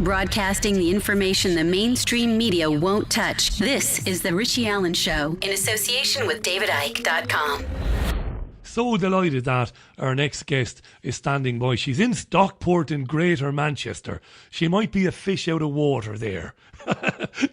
Broadcasting the information the mainstream media won't touch. This is The Richie Allen Show in association with DavidIke.com. So delighted that our next guest is standing by. She's in Stockport in Greater Manchester. She might be a fish out of water there,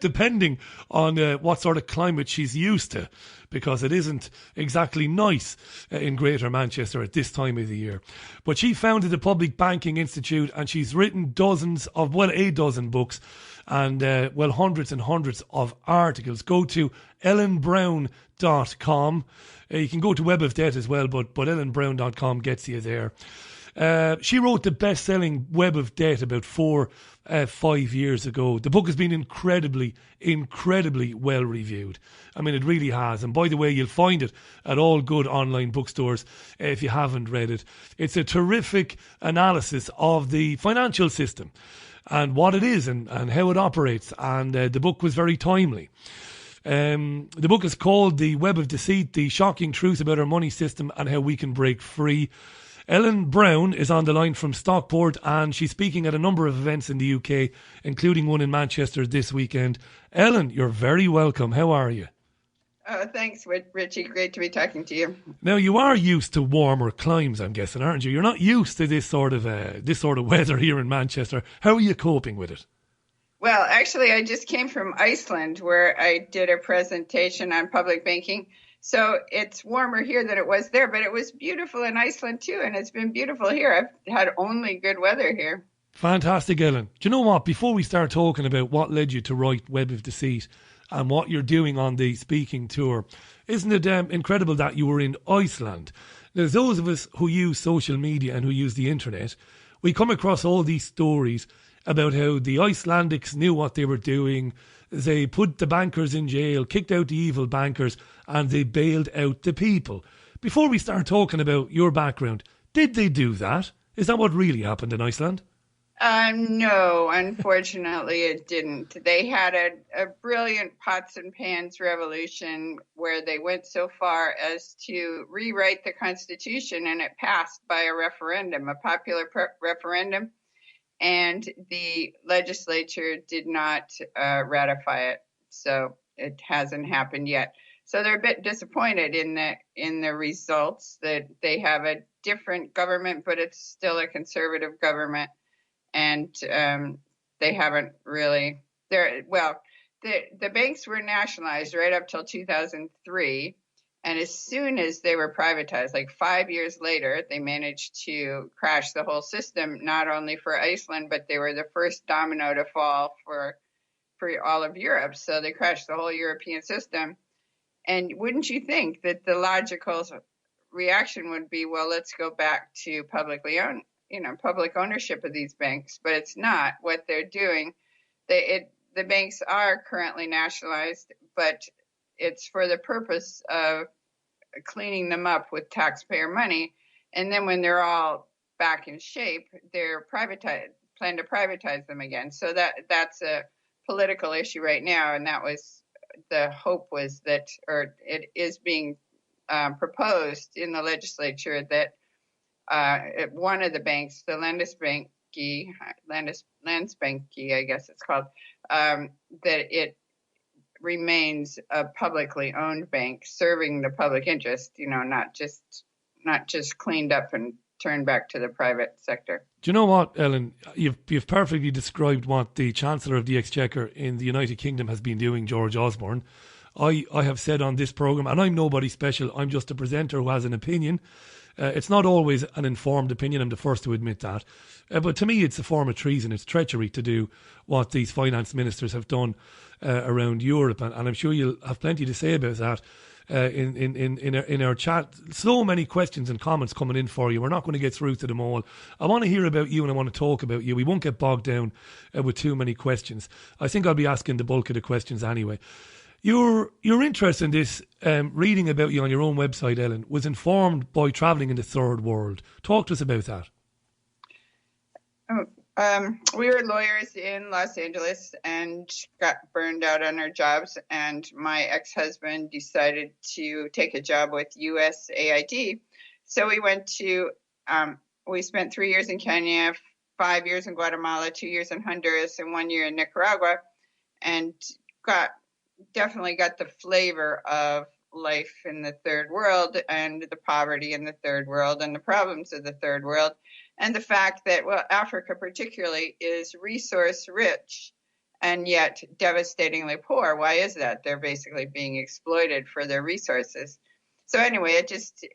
depending on what sort of climate she's used to, because it isn't exactly nice in Greater Manchester at this time of the year. But she founded the Public Banking Institute, and she's written a dozen books and hundreds and hundreds of articles. Go to ellenbrown.com. You can go to Web of Debt as well, but ellenbrown.com gets you there. She wrote the best-selling Web of Debt about 5 years ago. The book has been incredibly well reviewed. I mean, it really has. And by the way, you'll find it at all good online bookstores if you haven't read it. It's a terrific analysis of the financial system and what it is and how it operates. And the book was very timely. The book is called The Web of Deceit, The Shocking Truth About Our Money System and How We Can Break Free. Ellen Brown is on the line from Stockport, and she's speaking at a number of events in the UK, including one in Manchester this weekend. Ellen, you're very welcome. How are you? Thanks, Richie. Great to be talking to you. Now, you are used to warmer climes, I'm guessing, aren't you? You're not used to this sort of weather here in Manchester. How are you coping with it? Well, actually, I just came from Iceland, where I did a presentation on public banking. So it's warmer here than it was there, but it was beautiful in Iceland too, and it's been beautiful here. I've had only good weather here. Fantastic, Ellen. Do you know what? Before we start talking about what led you to write Web of Deceit and what you're doing on the speaking tour, isn't it incredible that you were in Iceland? Now, those of us who use social media and who use the internet, we come across all these stories about how the Icelandics knew what they were doing. They put the bankers in jail, kicked out the evil bankers, and they bailed out the people. Before we start talking about your background, did they do that? Is that what really happened in Iceland? No, unfortunately it didn't. They had a brilliant pots and pans revolution where they went so far as to rewrite the Constitution, and it passed by a referendum, a popular referendum. And the legislature did not ratify it, so it hasn't happened yet. So they're a bit disappointed in the results, that they have a different government, but it's still a conservative government, and they haven't really. The banks were nationalized right up till 2003. And as soon as they were privatized, like 5 years later, they managed to crash the whole system, not only for Iceland, but they were the first domino to fall for all of Europe. So they crashed the whole European system. And wouldn't you think that the logical reaction would be, well, let's go back to public ownership of these banks? But it's not what they're doing. The banks are currently nationalized, but it's for the purpose of cleaning them up with taxpayer money. And then when they're all back in shape, they're plan to privatize them again. So that's a political issue right now. And that was the hope was that, or it is being proposed in the legislature that one of the banks, the Landsbanki, I guess it's called, that it remains a publicly owned bank serving the public interest, not just cleaned up and turned back to the private sector. Do you know what, Ellen? You've perfectly described what the Chancellor of the Exchequer in the United Kingdom has been doing, George Osborne. I have said on this programme, and I'm nobody special, I'm just a presenter who has an opinion. It's not always an informed opinion, I'm the first to admit that. But to me, it's a form of treason. It's treachery to do what these finance ministers have done around Europe. And I'm sure you'll have plenty to say about that in our chat. So many questions and comments coming in for you. We're not going to get through to them all. I want to hear about you and I want to talk about you. We won't get bogged down with too many questions. I think I'll be asking the bulk of the questions anyway. Your interest in this, reading about you on your own website, Ellen, was informed by travelling in the third world. Talk to us about that. We were lawyers in Los Angeles and got burned out on our jobs. And my ex-husband decided to take a job with USAID. So we went to, we spent 3 years in Kenya, 5 years in Guatemala, 2 years in Honduras, and 1 year in Nicaragua, and definitely got the flavor of life in the third world and the poverty in the third world and the problems of the third world, and the fact that, well, Africa particularly is resource rich and yet devastatingly poor. Why is that? They're basically being exploited for their resources. So anyway, I just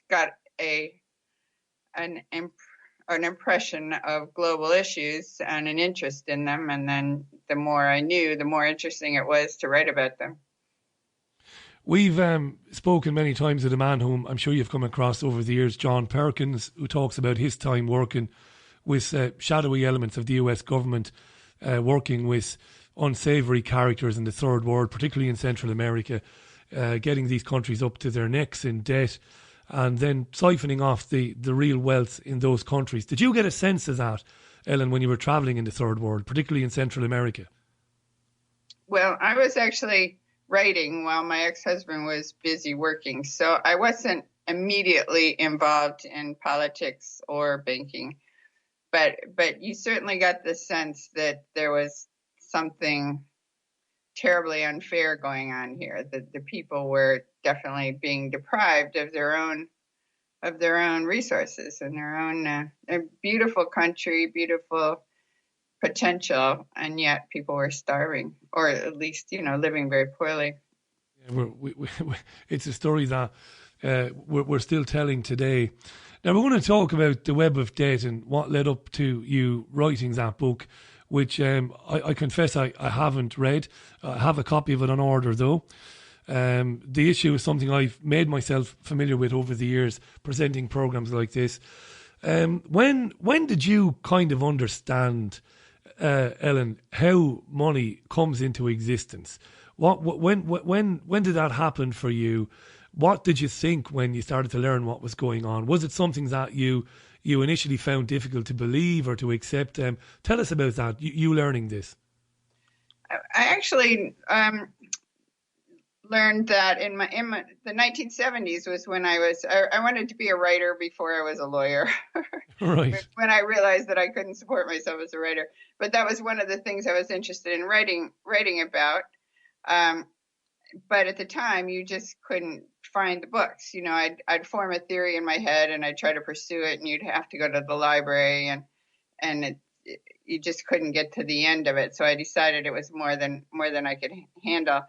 got an impression of global issues and an interest in them, and then the more I knew, the more interesting it was to write about them. We've spoken many times with a man whom I'm sure you've come across over the years, John Perkins, who talks about his time working with shadowy elements of the US government, working with unsavoury characters in the third world, particularly in Central America, getting these countries up to their necks in debt, and then siphoning off the real wealth in those countries. Did you get a sense of that, Ellen, when you were travelling in the third world, particularly in Central America? Well, I was actually writing while my ex-husband was busy working, so I wasn't immediately involved in politics or banking. But you certainly got the sense that there was something terribly unfair going on here, that the people were definitely being deprived of their own resources and their own a beautiful country, beautiful potential, and yet people were starving, or at least living very poorly. Yeah, it's a story that we're still telling today. Now we're going to talk about the web of debt and what led up to you writing that book, which I confess I haven't read. I have a copy of it on order though. The issue is something I've made myself familiar with over the years, presenting programs like this. When did you kind of understand, Ellen, how money comes into existence? When did that happen for you? What did you think when you started to learn what was going on? Was it something that you initially found difficult to believe or to accept? Tell us about that, you learning this. I actually learned that in the 1970s was when I wanted to be a writer before I was a lawyer. Right. When I realized that I couldn't support myself as a writer. But that was one of the things I was interested in writing about. But at the time, you just couldn't find the books. I'd form a theory in my head and I'd try to pursue it, and you'd have to go to the library, and you just couldn't get to the end of it. So I decided it was more than I could handle.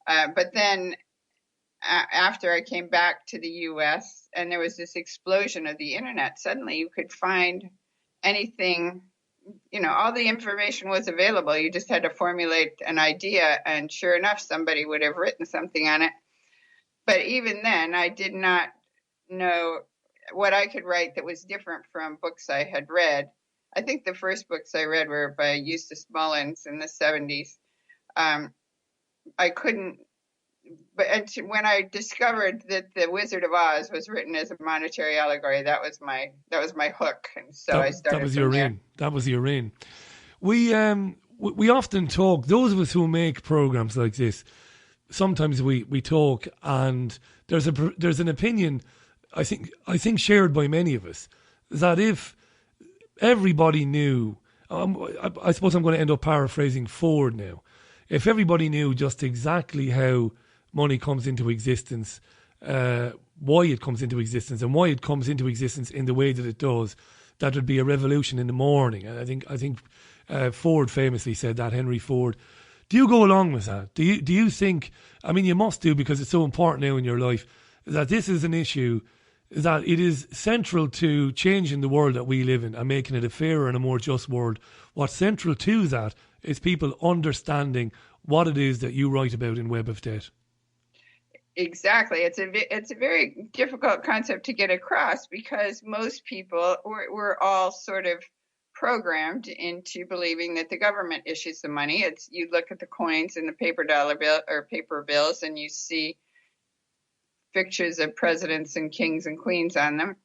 But then after I came back to the U.S. and there was this explosion of the internet, suddenly you could find anything. All the information was available. You just had to formulate an idea, and sure enough, somebody would have written something on it. But even then, I did not know what I could write that was different from books I had read. I think the first books I read were by Eustace Mullins in the 70s. I couldn't, but when I discovered that The Wizard of Oz was written as a monetary allegory, that was my hook, and so I started. That was your in. We often talk. Those of us who make programs like this, sometimes we talk, and there's an opinion, I think shared by many of us, that if everybody knew, I suppose I'm going to end up paraphrasing Ford now. If everybody knew just exactly how money comes into existence, why it comes into existence, and why it comes into existence in the way that it does, that would be a revolution in the morning. And I think Ford famously said that, Henry Ford. Do you go along with that? Do you think? I mean, you must do, because it's so important now in your life, that this is an issue, that it is central to changing the world that we live in and making it a fairer and a more just world. What's central to that is people understanding what it is that you write about in Web of Debt. Exactly. It's a very difficult concept to get across, because most people we're all sort of programmed into believing that the government issues the money. You look at the coins in the paper dollar bill or paper bills, and you see pictures of presidents and kings and queens on them,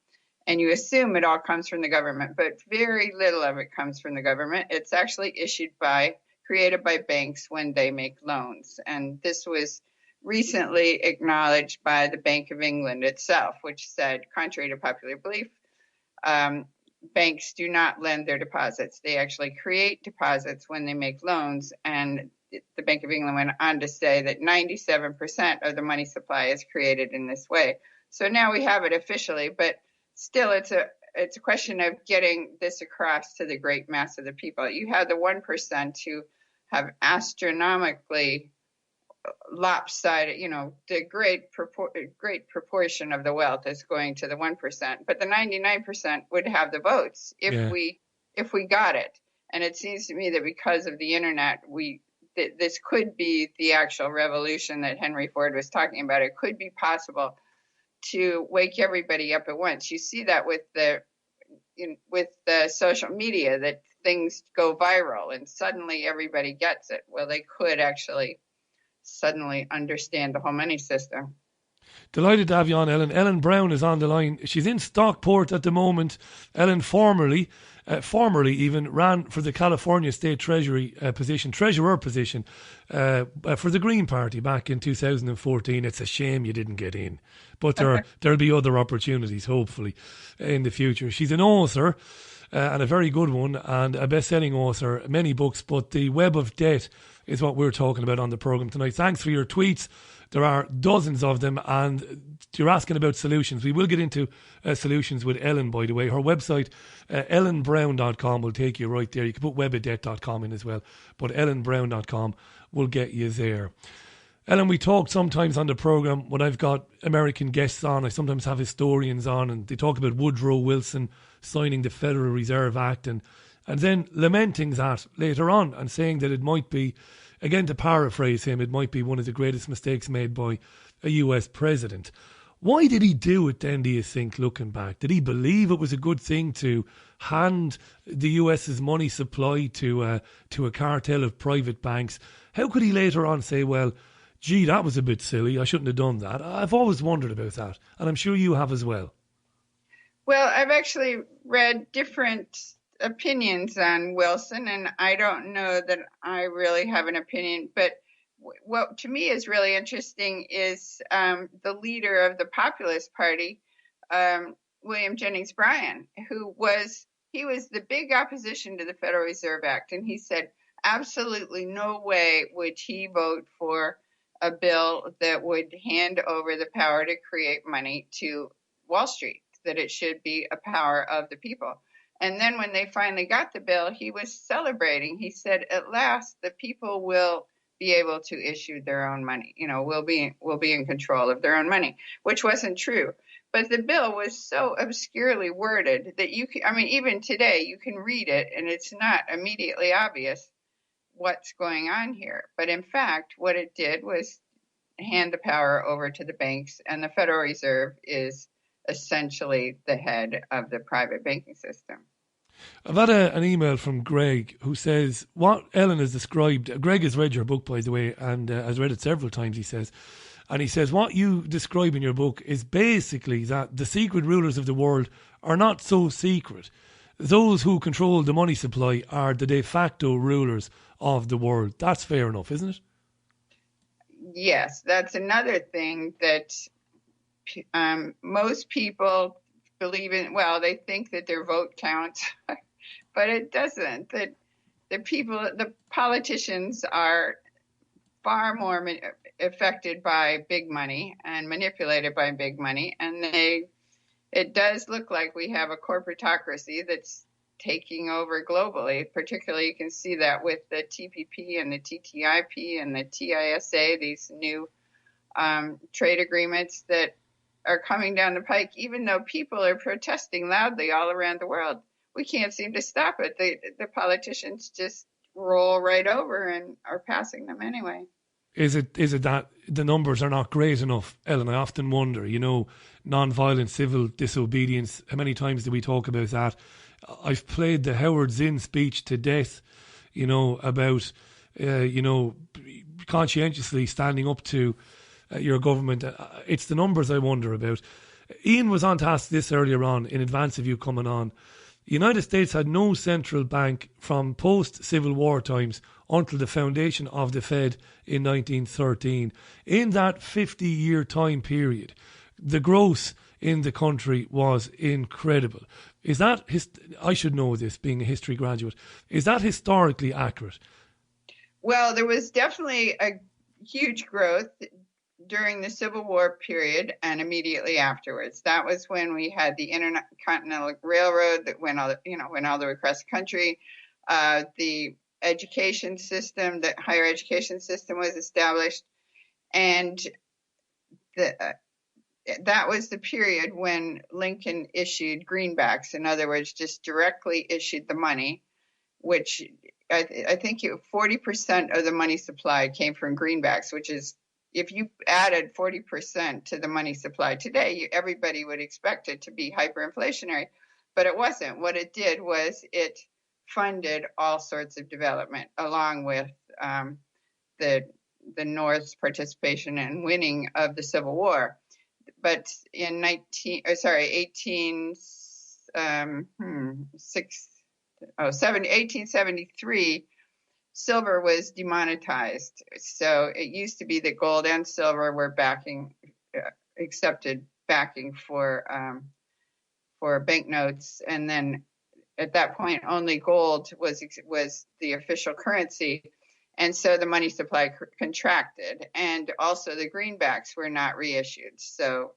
and you assume it all comes from the government, but very little of it comes from the government. It's actually created by banks when they make loans, and this was recently acknowledged by the Bank of England itself, which said, contrary to popular belief, banks do not lend their deposits. They actually create deposits when they make loans. And the Bank of England went on to say that 97% of the money supply is created in this way. So now we have it officially, but still it's a question of getting this across to the great mass of the people. You have the 1% who have astronomically lopsided, the great proportion of the wealth is going to the 1%, but the 99% would have the votes if we got it. And it seems to me that because of the internet, this could be the actual revolution that Henry Ford was talking about. It could be possible to wake everybody up at once. You see that with the social media, that things go viral and suddenly everybody gets it. Well, they could actually suddenly understand the whole money system. Delighted to have you on, Ellen. Ellen Brown is on the line. She's in Stockport at the moment. Ellen formerly even ran for the California State Treasurer position for the Green Party back in 2014. It's a shame you didn't get in, but there'll be other opportunities hopefully in the future. She's an author, and a very good one, and a best-selling author, many books, but The Web of Debt is what we're talking about on the programme tonight. Thanks for your tweets. There are dozens of them, and you're asking about solutions. We will get into solutions with Ellen, by the way. Her website, ellenbrown.com, will take you right there. You can put webofdebt.com in as well, but ellenbrown.com will get you there. Ellen, we talk sometimes on the programme when I've got American guests on. I sometimes have historians on, and they talk about Woodrow Wilson signing the Federal Reserve Act and then lamenting that later on and saying that it might be, again to paraphrase him, it might be one of the greatest mistakes made by a US president. Why did he do it then, do you think, looking back? Did he believe it was a good thing to hand the US's money supply to a cartel of private banks? How could he later on say, well, gee, that was a bit silly, I shouldn't have done that? I've always wondered about that, and I'm sure you have as well. Well, I've actually read different opinions on Wilson, and I don't know that I really have an opinion, but what to me is really interesting is the leader of the Populist Party, William Jennings Bryan, who was the big opposition to the Federal Reserve Act, and he said absolutely no way would he vote for a bill that would hand over the power to create money to Wall Street, that it should be a power of the people. And then when they finally got the bill, he was celebrating. He said, at last, the people will be able to issue their own money. Will be in control of their own money, which wasn't true. But the bill was so obscurely worded that even today, you can read it and it's not immediately obvious what's going on here. But in fact, what it did was hand the power over to the banks, and the Federal Reserve is essentially the head of the private banking system. I've had an email from Greg who says what Ellen has described. Greg has read your book, by the way, and has read it several times, he says. And he says what you describe in your book is basically that the secret rulers of the world are not so secret. Those who control the money supply are the de facto rulers of the world. That's fair enough, isn't it? Yes, that's another thing that most people believe in. Well, they think that their vote counts, but it doesn't. That the politicians are far more affected by big money and manipulated by big money, and it does look like we have a corporatocracy that's taking over globally. Particularly, you can see that with the TPP and the TTIP and the TISA, these new trade agreements that are coming down the pike. Even though people are protesting loudly all around the world, we can't seem to stop it. The politicians just roll right over and are passing them anyway. Is it that the numbers are not great enough, Ellen? I often wonder, non-violent civil disobedience, how many times do we talk about that? I've played the Howard Zinn speech to death, about, conscientiously standing up to your government. It's the numbers I wonder about. Ian was on to ask this earlier on, in advance of you coming on. The United States had no central bank from post-Civil War times until the foundation of the Fed in 1913. In that 50-year time period, the growth in the country was incredible. Is that, I should know this, being a history graduate, is that historically accurate? Well, there was definitely a huge growth during the Civil War period and immediately afterwards. That was when we had the Intercontinental Railroad that went all the way across the country. The education system, the higher education system was established, and that was the period when Lincoln issued greenbacks. In other words, just directly issued the money, which I think 40% of the money supply came from greenbacks, which is, if you added 40% to the money supply today, everybody would expect it to be hyperinflationary, but it wasn't. What it did was it funded all sorts of development, along with the North's participation and winning of the Civil War. But in 1873, silver was demonetized. So it used to be that gold and silver were accepted backing for banknotes, and then at that point only gold was the official currency, and so the money supply contracted, and also the greenbacks were not reissued. So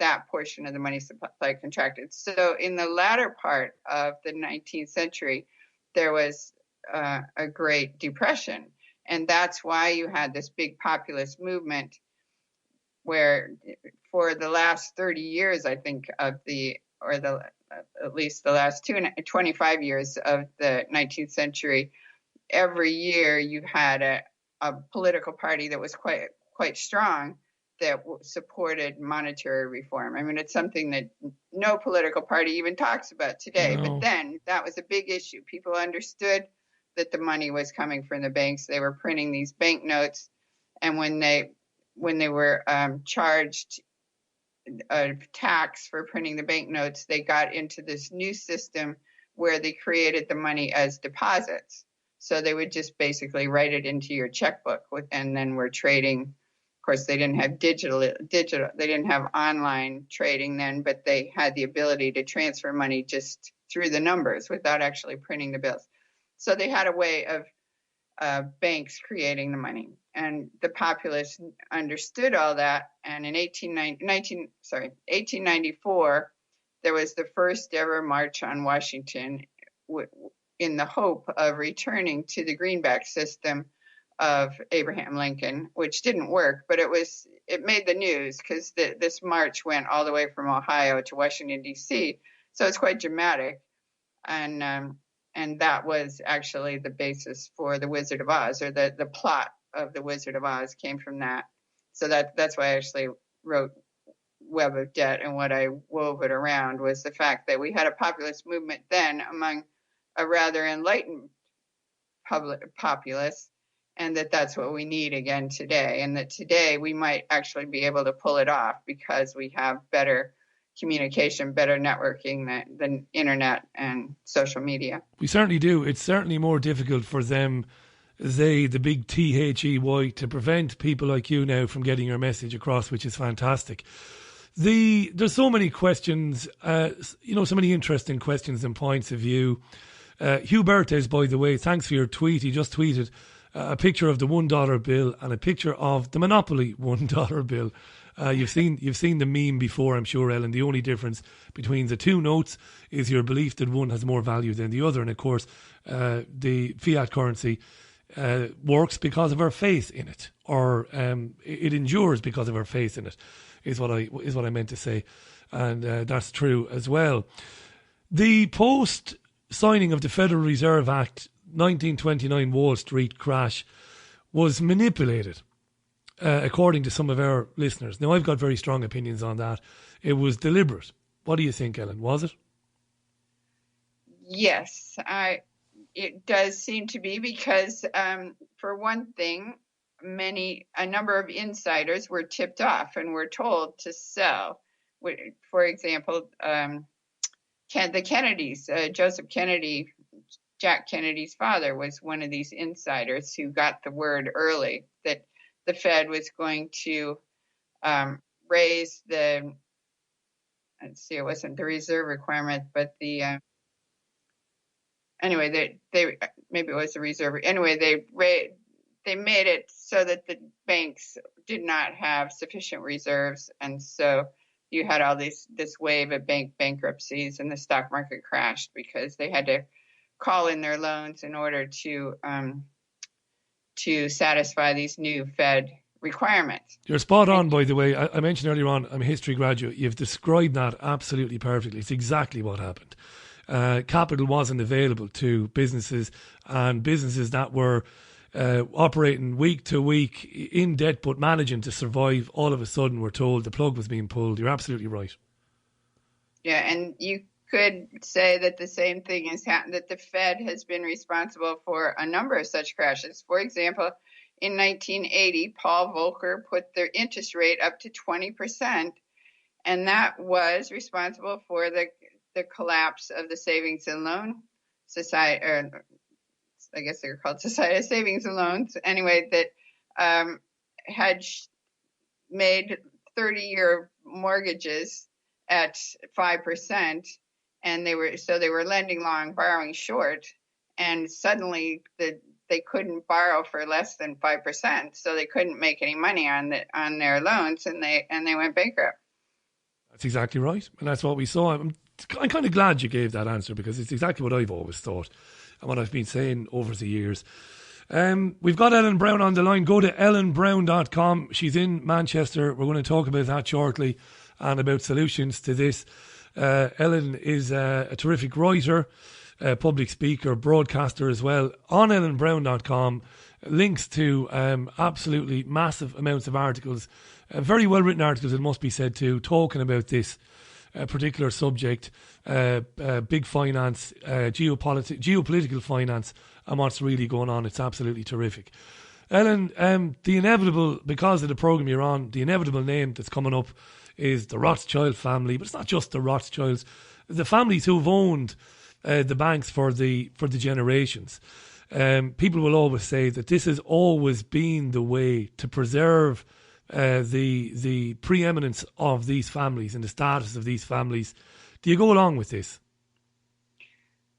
that portion of the money supply contracted. So in the latter part of the 19th century, there was a Great Depression. And that's why you had this big populist movement where for the last 30 years, I think, at least the last 25 years of the 19th century, every year you had a political party that was quite strong that supported monetary reform. I mean, it's something that no political party even talks about today. No. But then that was a big issue. People understood that the money was coming from the banks. They were printing these banknotes, and when they were charged a tax for printing the banknotes, they got into this new system where they created the money as deposits. So they would just basically write it into your checkbook, and then we're trading. Of course, they didn't have digital. They didn't have online trading then, but they had the ability to transfer money just through the numbers without actually printing the bills. So they had a way of banks creating the money, and the populace understood all that. And in 1894, there was the first ever march on Washington in the hope of returning to the greenback system of Abraham Lincoln, which didn't work, but it made the news because this march went all the way from Ohio to Washington, D.C. So it's quite dramatic. And that was actually the basis for the Wizard of Oz, or the plot of the Wizard of Oz came from that. So that's why I actually wrote Web of Debt, and what I wove it around was the fact that we had a populist movement then among a rather enlightened populace, and that's what we need again today, and that today we might actually be able to pull it off because we have better communication, better networking than internet and social media. We certainly do. It's certainly more difficult for them, the big THEY, to prevent people like you now from getting your message across, which is fantastic. There's so many questions, so many interesting questions and points of view. Hugh Bertes, by the way, thanks for your tweet. He just tweeted a picture of the $1 bill and a picture of the Monopoly $1 bill. You've seen the meme before, I'm sure, Ellen. The only difference between the two notes is your belief that one has more value than the other. And of course, the fiat currency works because of our faith in it, or it endures because of our faith in it, is what I meant to say, and that's true as well. The post signing of the Federal Reserve Act 1929 Wall Street crash was manipulated, according to some of our listeners. Now, I've got very strong opinions on that. It was deliberate. What do you think, Ellen? Was it? Yes, it does seem to be, because for one thing, a number of insiders were tipped off and were told to sell. For example, the Kennedys, Joseph Kennedy, Jack Kennedy's father, was one of these insiders who got the word early that the Fed was going to raise the let's see, it wasn't the reserve requirement, but the anyway, they maybe it was the reserve. Anyway, they made it so that the banks did not have sufficient reserves, and so you had all this wave of bank bankruptcies, and the stock market crashed because they had to call in their loans in order to satisfy these new Fed requirements. You're spot on, by the way. I mentioned earlier on, I'm a history graduate. You've described that absolutely perfectly. It's exactly what happened. Capital wasn't available to businesses, and businesses that were operating week to week in debt but managing to survive, all of a sudden were told the plug was being pulled. You're absolutely right. Yeah, and you could say that the same thing has happened, that the Fed has been responsible for a number of such crashes. For example, in 1980, Paul Volcker put their interest rate up to 20%, and that was responsible for the collapse of the Savings and Loan Society, or I guess they're called Society of Savings and Loans, anyway, that had made 30-year mortgages at 5%, and they were lending long, borrowing short, and suddenly they couldn't borrow for less than 5%, so they couldn't make any money on their loans, and they went bankrupt. That's exactly right, and that's what we saw. I'm kind of glad you gave that answer, because it's exactly what I've always thought and what I've been saying over the years. We've got Ellen Brown on the line. Go to ellenbrown.com. She's in Manchester. We're going to talk about that shortly and about solutions to this. Ellen is a terrific writer, public speaker, broadcaster as well. On ellenbrown.com, links to absolutely massive amounts of articles, very well written articles, it must be said too, talking about this particular subject, big finance, geopolitical finance, and what's really going on. It's absolutely terrific. Ellen, the inevitable, because of the programme you're on, the inevitable name that's coming up is the Rothschild family, but it's not just the Rothschilds, the families who've owned the banks for the generations. People will always say that this has always been the way to preserve the preeminence of these families and the status of these families. Do you go along with this?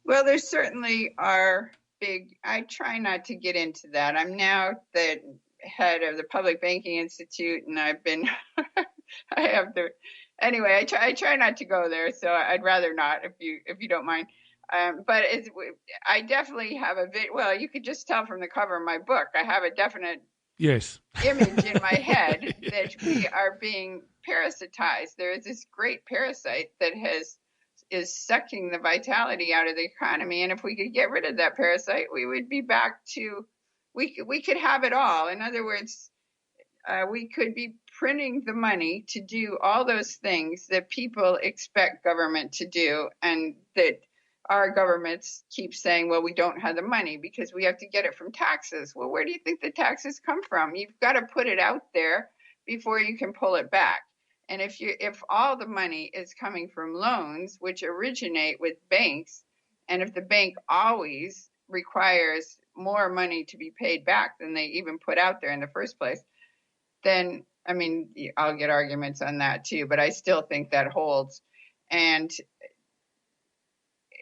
Well, there certainly are big. I try not to get into that. I'm now the head of the Public Banking Institute, and I've been I have the anyway. I try not to go there, so I'd rather not, if you don't mind. But I definitely have well, you could just tell from the cover of my book, I have a definite image in my head that we are being parasitized. There is this great parasite that is sucking the vitality out of the economy, and if we could get rid of that parasite, we would be back to we could have it all. In other words, we could be printing the money to do all those things that people expect government to do, and that our governments keep saying, well, we don't have the money because we have to get it from taxes. Well, where do you think the taxes come from? You've got to put it out there before you can pull it back. And if all the money is coming from loans, which originate with banks, and if the bank always requires more money to be paid back than they even put out there in the first place, then, I mean, I'll get arguments on that too, but I still think that holds. And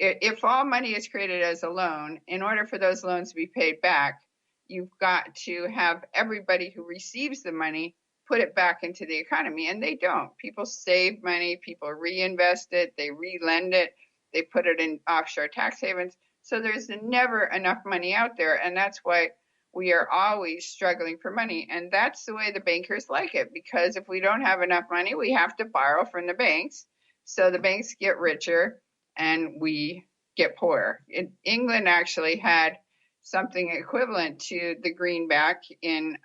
if all money is created as a loan, in order for those loans to be paid back, you've got to have everybody who receives the money put it back into the economy, and they don't. People save money, people reinvest it, they relend it, they put it in offshore tax havens. So there's never enough money out there, and that's why we are always struggling for money. And that's the way the bankers like it, because if we don't have enough money, we have to borrow from the banks. So the banks get richer and we get poorer. England actually had something equivalent to the greenback in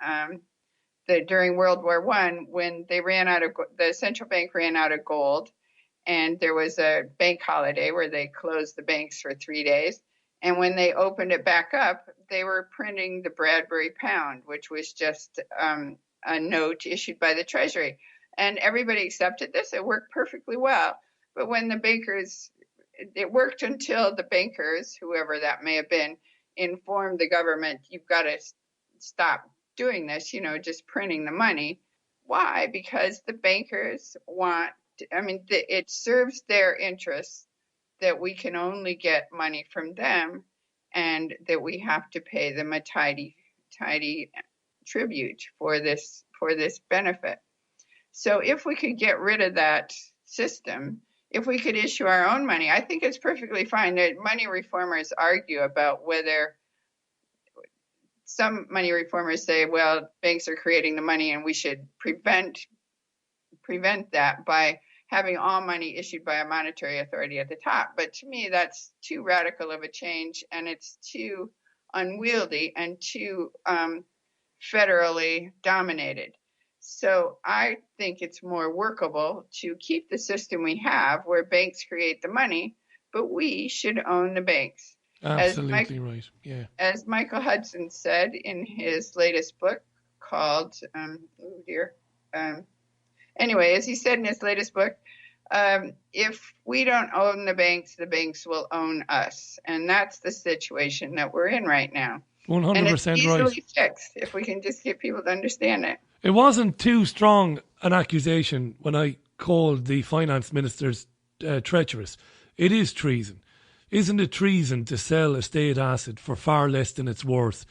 during World War I, when they the central bank ran out of gold, and there was a bank holiday where they closed the banks for 3 days. And when they opened it back up, they were printing the Bradbury pound, which was just a note issued by the Treasury. And everybody accepted this. It worked perfectly well. But when the bankers, it worked until the bankers, whoever that may have been, informed the government, you've got to stop doing this, just printing the money. Why? Because the bankers want I mean, it serves their interests that we can only get money from them, and that we have to pay them a tidy tribute for this benefit. So if we could get rid of that system, if we could issue our own money, I think it's perfectly fine. That money reformers argue about whether, some money reformers say, well, banks are creating the money and we should prevent that by having all money issued by a monetary authority at the top. But to me, that's too radical of a change, and it's too unwieldy and too federally dominated. So I think it's more workable to keep the system we have, where banks create the money, but we should own the banks. Absolutely right. Yeah. As Michael Hudson said in his latest book called, anyway, as he said in his latest book, if we don't own the banks will own us. And that's the situation that we're in right now. 100% and it's easily right. fixed if we can just get people to understand it. It wasn't too strong an accusation when I called the finance ministers treacherous. It is treason. Isn't it treason to sell a state asset for far less than it's worth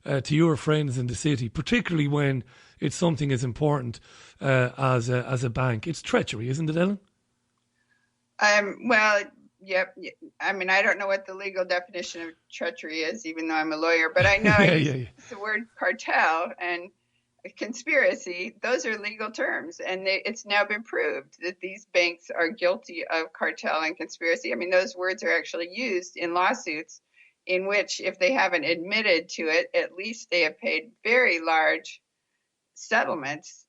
to your friends in the city, particularly when it's something as important as a bank? It's treachery, isn't it, Ellen? Well, yep. I mean, I don't know what the legal definition of treachery is, even though I'm a lawyer, but I know it's the word cartel and conspiracy. Those are legal terms, and it's now been proved that these banks are guilty of cartel and conspiracy. I mean, those words are actually used in lawsuits in which, if they haven't admitted to it, at least they have paid very large settlements,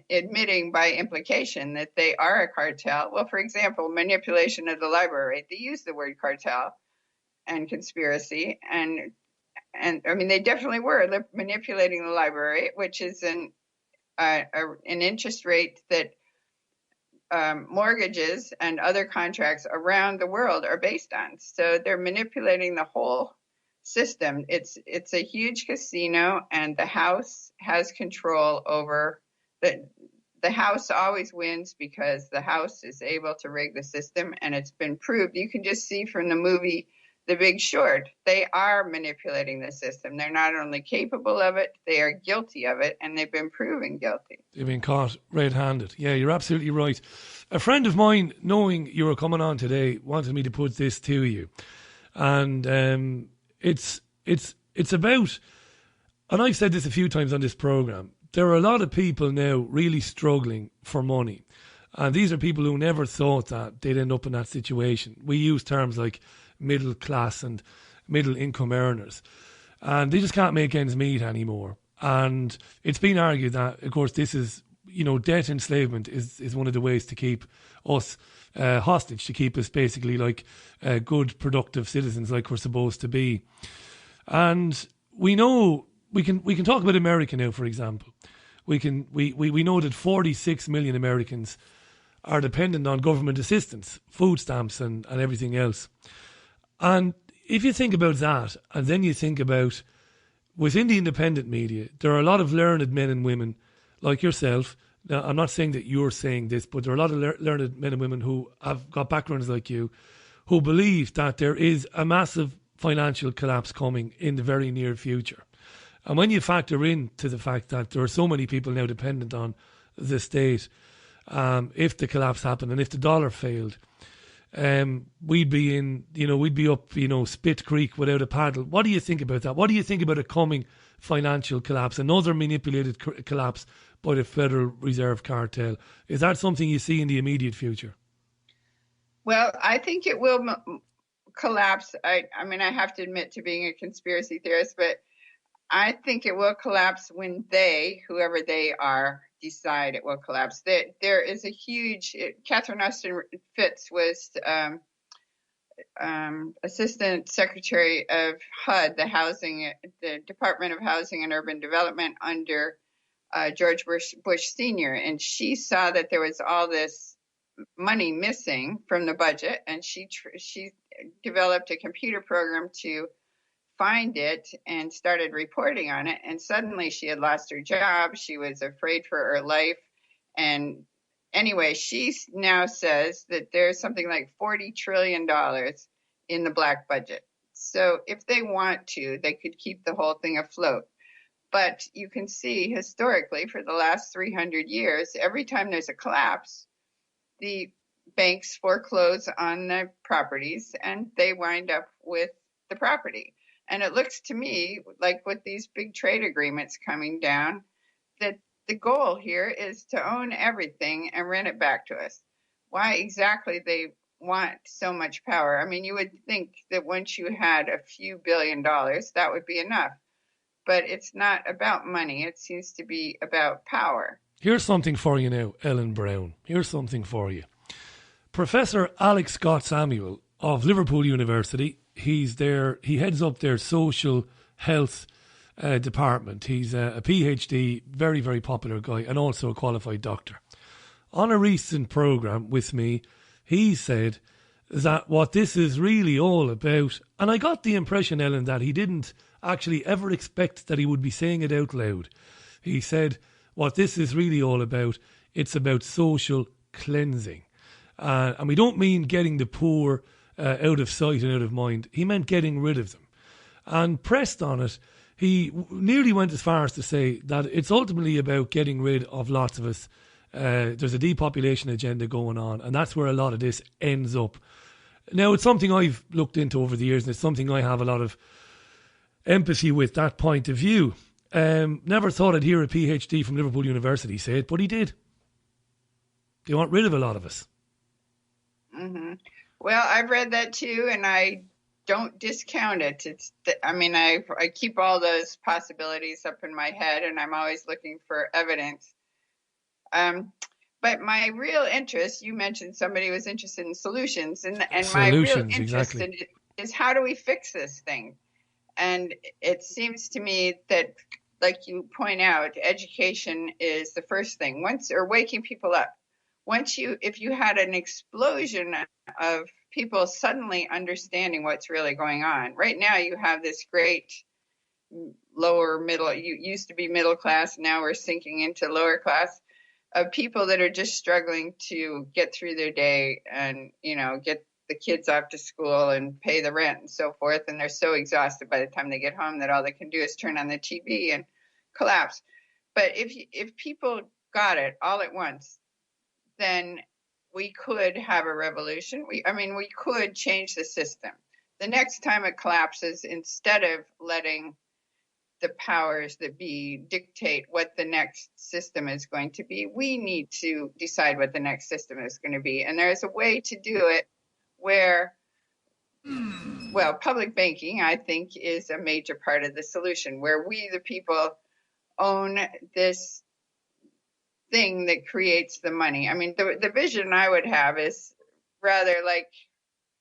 admitting by implication that they are a cartel. Well, for example, manipulation of the library. They use the word cartel and conspiracy, and I mean, they definitely were manipulating the library, which is an interest rate that mortgages and other contracts around the world are based on. So they're manipulating the whole system. It's a huge casino, and the House has control over the House always wins because the House is able to rig the system, and it's been proved. You can just see from the movie The Big Short, they are manipulating the system. They're not only capable of it, they are guilty of it, and they've been proven guilty. They've been caught red-handed. Yeah, you're absolutely right. A friend of mine, knowing you were coming on today, wanted me to put this to you. And it's about, and I've said this a few times on this programme, there are a lot of people now really struggling for money. And these are people who never thought that they'd end up in that situation. We use terms like middle class and middle income earners, and they just can't make ends meet anymore. And it's been argued that, of course, this is, debt enslavement is one of the ways to keep us hostage, to keep us basically like good, productive citizens like we're supposed to be. And we know we can talk about America now, for example. We know that 46 million Americans are dependent on government assistance, food stamps and everything else. And if you think about that, and then you think about within the independent media, there are a lot of learned men and women like yourself. Now, I'm not saying that you're saying this, but there are a lot of learned men and women who have got backgrounds like you, who believe that there is a massive financial collapse coming in the very near future. And when you factor into the fact that there are so many people now dependent on the state, if the collapse happened and if the dollar failed, we'd be up, Spit Creek without a paddle. What do you think about that? What do you think about a coming financial collapse, another manipulated collapse by the Federal Reserve cartel? Is that something you see in the immediate future? Well, I think it will collapse. I mean, I have to admit to being a conspiracy theorist, but I think it will collapse when whoever they are, decide it will collapse. There is a huge. Catherine Austin Fitts was Assistant Secretary of HUD, the Department of Housing and Urban Development under George Bush Sr., and she saw that there was all this money missing from the budget, and she developed a computer program to find it and started reporting on it. And suddenly she had lost her job. She was afraid for her life, and anyway, she now says that there's something like $40 trillion in the black budget. So if they want to, they could keep the whole thing afloat. But you can see historically for the last 300 years, every time there's a collapse, the banks foreclose on the properties and they wind up with the property. And it looks to me like with these big trade agreements coming down, that the goal here is to own everything and rent it back to us. Why exactly they want so much power? I mean, you would think that once you had a few $1 billion, that would be enough. But it's not about money. It seems to be about power. Here's something for you now, Ellen Brown. Here's something for you. Professor Alex Scott Samuel of Liverpool University, he heads up their social health department. He's a PhD, very, very popular guy, and also a qualified doctor. On a recent programme with me, he said that what this is really all about, and I got the impression, Ellen, that he didn't actually ever expect that he would be saying it out loud. He said, what this is really all about, it's about social cleansing. And we don't mean getting the poor out of sight and out of mind. He meant getting rid of them. And pressed on it, he nearly went as far as to say that it's ultimately about getting rid of lots of us. There's a depopulation agenda going on, and that's where a lot of this ends up. Now, it's something I've looked into over the years, and it's something I have a lot of empathy with, that point of view. Never thought I'd hear a PhD from Liverpool University say it, but he did. They want rid of a lot of us. Mm-hmm. Well, I've read that too, and I don't discount it. I keep all those possibilities up in my head, and I'm always looking for evidence. But my real interest, you mentioned somebody was interested in solutions, and my real interest is how do we fix this thing? And it seems to me that, like you point out, education is the first thing. Or waking people up. If you had an explosion of people suddenly understanding what's really going on. Right now you have this great lower middle, you used to be middle class, now we're sinking into lower class, of people that are just struggling to get through their day and, get the kids off to school and pay the rent and so forth. And they're so exhausted by the time they get home that all they can do is turn on the TV and collapse. But if people got it all at once, then we could have a revolution. We could change the system. The next time it collapses, instead of letting the powers that be dictate what the next system is going to be, we need to decide what the next system is going to be. And there's a way to do it where, public banking, I think, is a major part of the solution, where we, the people, own this thing that creates the money. I mean, the vision I would have is rather like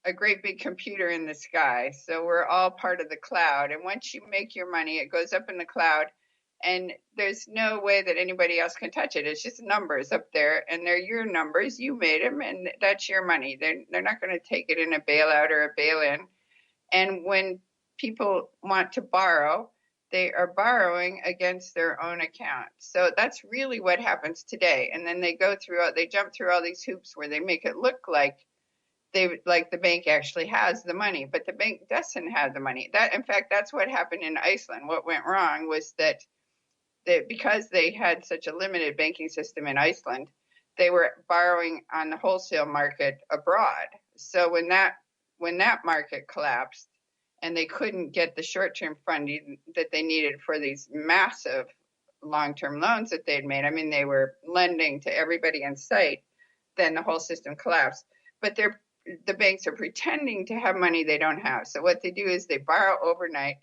a great big computer in the sky. So we're all part of the cloud. And once you make your money, it goes up in the cloud, and there's no way that anybody else can touch it. It's just numbers up there, and they're your numbers. You made them, and that's your money. They're not going to take it in a bailout or a bail-in. And when people want to borrow, they are borrowing against their own account. So that's really what happens today. And then they jump through all these hoops where they make it look like the bank actually has the money, but the bank doesn't have the money. In fact, that's what happened in Iceland. What went wrong was that because they had such a limited banking system in Iceland, they were borrowing on the wholesale market abroad. So when that market collapsed, and they couldn't get the short-term funding that they needed for these massive long-term loans that they'd made. I mean, they were lending to everybody in sight. Then the whole system collapsed. But the banks are pretending to have money they don't have. So what they do is they borrow overnight,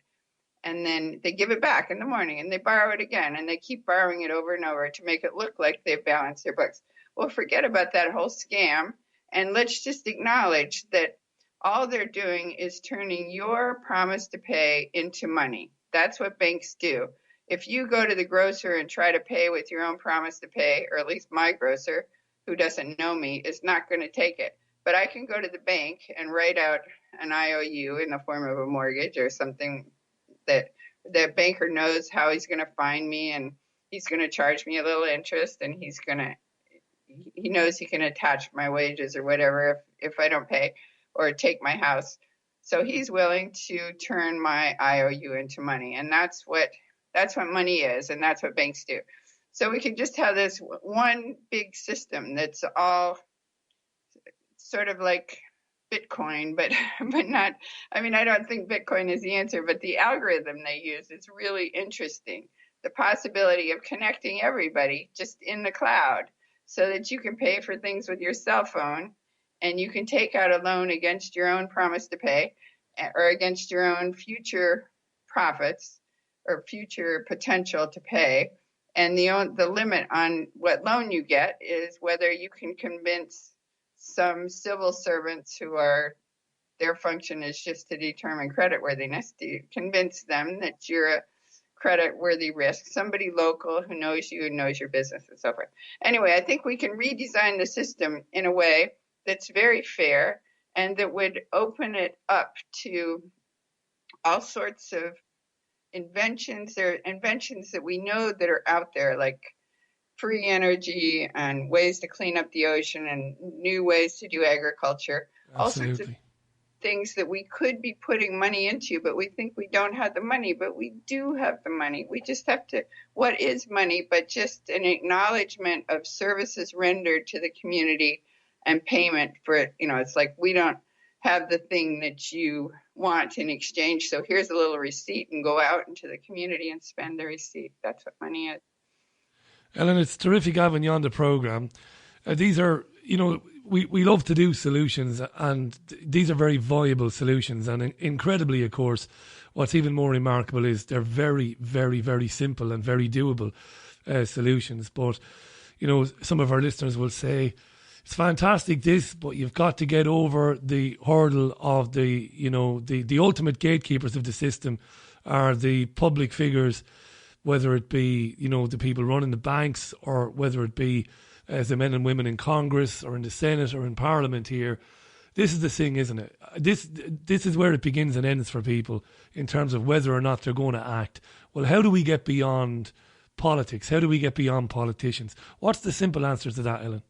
and then they give it back in the morning, and they borrow it again, and they keep borrowing it over and over to make it look like they've balanced their books. Well, forget about that whole scam, and let's just acknowledge that all they're doing is turning your promise to pay into money. That's what banks do. If you go to the grocer and try to pay with your own promise to pay, or at least my grocer, who doesn't know me, is not going to take it. But I can go to the bank and write out an IOU in the form of a mortgage or something that the banker knows how he's going to find me, and he's going to charge me a little interest, and he's going to, he knows he can attach my wages or whatever if I don't pay or take my house. So he's willing to turn my IOU into money. And that's what money is. And that's what banks do. So we can just have this one big system that's all sort of like Bitcoin, but not, I mean, I don't think Bitcoin is the answer, but the algorithm they use is really interesting. The possibility of connecting everybody just in the cloud so that you can pay for things with your cell phone and you can take out a loan against your own promise to pay or against your own future profits or future potential to pay. And the limit on what loan you get is whether you can convince some civil servants who their function is just to determine creditworthiness, to convince them that you're a credit-worthy risk, somebody local who knows you and knows your business and so forth. Anyway, I think we can redesign the system in a way that's very fair and that would open it up to all sorts of inventions. There are inventions that we know that are out there, like free energy and ways to clean up the ocean and new ways to do agriculture. Absolutely. All sorts of things that we could be putting money into, but we think we don't have the money, but we do have the money. We just have to, what is money but just an acknowledgement of services rendered to the community and payment for it. You know, it's like we don't have the thing that you want in exchange, so here's a little receipt and go out into the community and spend the receipt. That's what money is. Ellen, it's terrific having you on the programme. These are, you know, we love to do solutions, and these are very viable solutions. And incredibly, of course, what's even more remarkable is they're very, very, very simple and very doable solutions. But, you know, some of our listeners will say, it's fantastic this, but you've got to get over the hurdle of the ultimate gatekeepers of the system are the public figures, whether it be, you know, the people running the banks or whether it be as the men and women in Congress or in the Senate or in Parliament here. This is the thing, isn't it? This is where it begins and ends for people in terms of whether or not they're going to act. Well, how do we get beyond politics? How do we get beyond politicians? What's the simple answer to that, Ellen?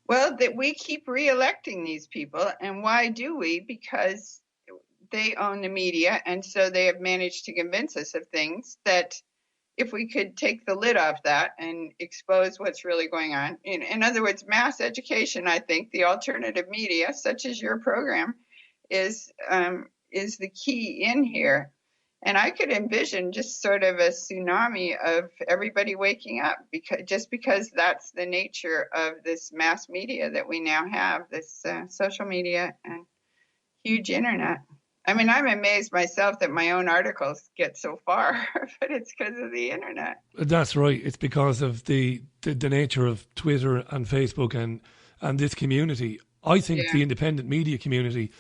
Well, that we keep re-electing these people. And why do we? Because they own the media, and so they have managed to convince us of things that if we could take the lid off that and expose what's really going on. In other words, mass education, I think, the alternative media, such as your program, is the key in here. And I could envision just sort of a tsunami of everybody waking up, because that's the nature of this mass media that we now have, this social media and huge internet. I mean, I'm amazed myself that my own articles get so far, but it's because of the internet. That's right. It's because of the nature of Twitter and Facebook and this community. I think the independent media community,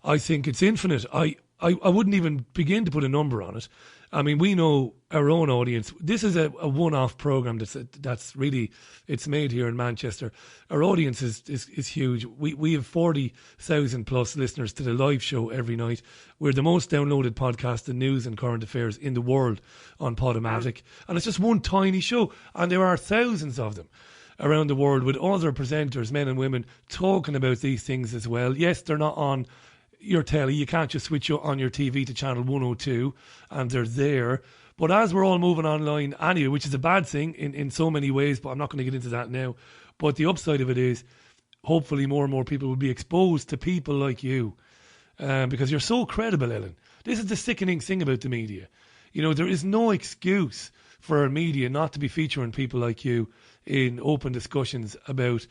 I think it's infinite. I wouldn't even begin to put a number on it. I mean, we know our own audience. This is a one-off program that's really, it's made here in Manchester. Our audience is huge. We have 40,000 plus listeners to the live show every night. We're the most downloaded podcast in news and current affairs in the world on Podomatic. And it's just one tiny show. And there are thousands of them around the world with other presenters, men and women, talking about these things as well. Yes, they're not on your telly. You can't just switch on your TV to channel 102 and they're there. But as we're all moving online anyway, which is a bad thing in so many ways, but I'm not going to get into that now. But the upside of it is hopefully more and more people will be exposed to people like you because you're so credible, Ellen. This is the sickening thing about the media. You know, there is no excuse for our media not to be featuring people like you in open discussions about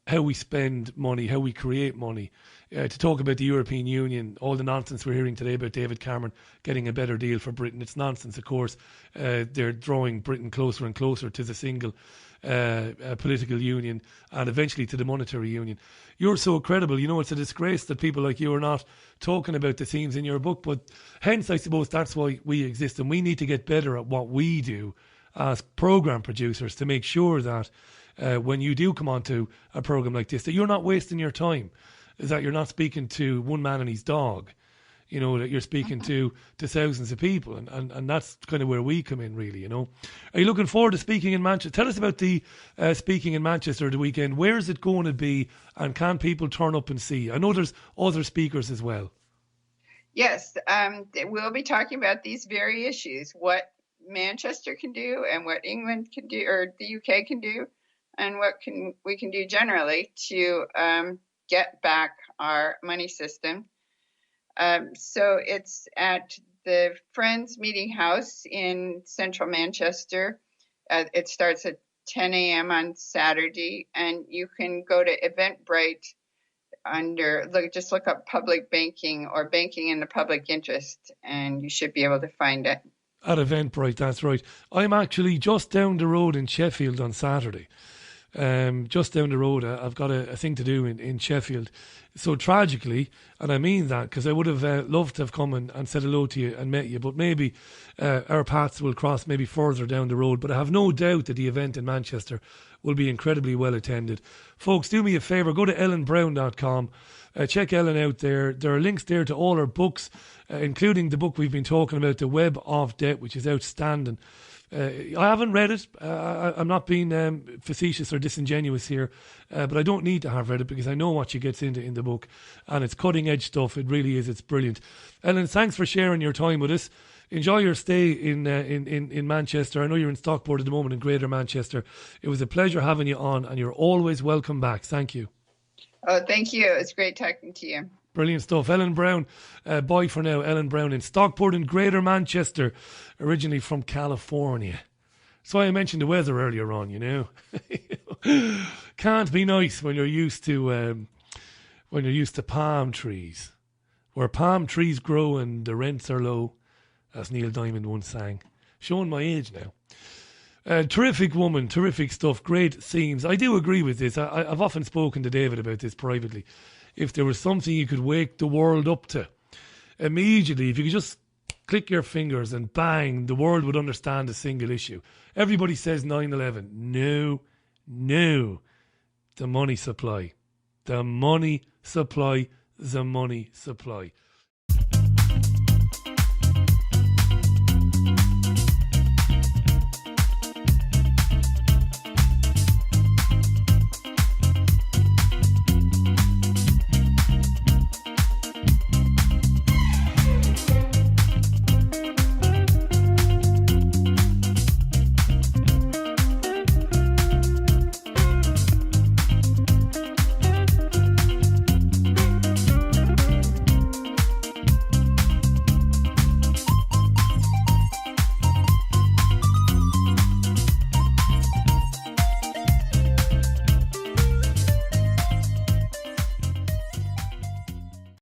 how we spend money, how we create money, to talk about the European Union, all the nonsense we're hearing today about David Cameron getting a better deal for Britain. It's nonsense, of course. They're drawing Britain closer and closer to the single political union and eventually to the monetary union. You're so credible. You know, it's a disgrace that people like you are not talking about the themes in your book, but hence I suppose that's why we exist, and we need to get better at what we do as programme producers to make sure that when you do come onto a programme like this, that you're not wasting your time, is that you're not speaking to one man and his dog. you know, that you're speaking to thousands of people, and that's kind of where we come in, really, you know. Are you looking forward to speaking in Manchester? Tell us about the speaking in Manchester the weekend. Where is it going to be, and can people turn up and see? I know there's other speakers as well. Yes, we'll be talking about these very issues, what Manchester can do and what England can do, or the UK can do, and what we can do generally to get back our money system. So it's at the Friends Meeting House in central Manchester. It starts at 10 a.m. on Saturday, and you can go to Eventbrite just look up public banking or banking in the public interest, and you should be able to find it. At Eventbrite, that's right. I'm actually just down the road in Sheffield on Saturday. Just down the road, I've got a thing to do in Sheffield. So tragically, and I mean that, because I would have loved to have come and said hello to you and met you, but maybe our paths will cross maybe further down the road. But I have no doubt that the event in Manchester will be incredibly well attended. Folks, do me a favour, go to ellenbrown.com. Check Ellen out there. There are links there to all her books, including the book we've been talking about, The Web of Debt, which is outstanding. I haven't read it. I'm not being facetious or disingenuous here, but I don't need to have read it because I know what she gets into in the book, and it's cutting edge stuff. It really is. It's brilliant. Ellen, thanks for sharing your time with us. Enjoy your stay in Manchester. I know you're in Stockport at the moment in Greater Manchester. It was a pleasure having you on, and you're always welcome back. Thank you. Oh, thank you. It's great talking to you. Brilliant stuff. Ellen Brown, bye for now. Ellen Brown in Stockport in Greater Manchester, originally from California. So I mentioned the weather earlier on, you know. Can't be nice when you're used to palm trees. Where palm trees grow and the rents are low, as Neil Diamond once sang. Showing my age now. Terrific woman, terrific stuff, great themes. I do agree with this. I've often spoken to David about this privately. If there was something you could wake the world up to, immediately, if you could just click your fingers and bang, the world would understand a single issue. Everybody says 9/11. No. The money supply. The money supply. The money supply.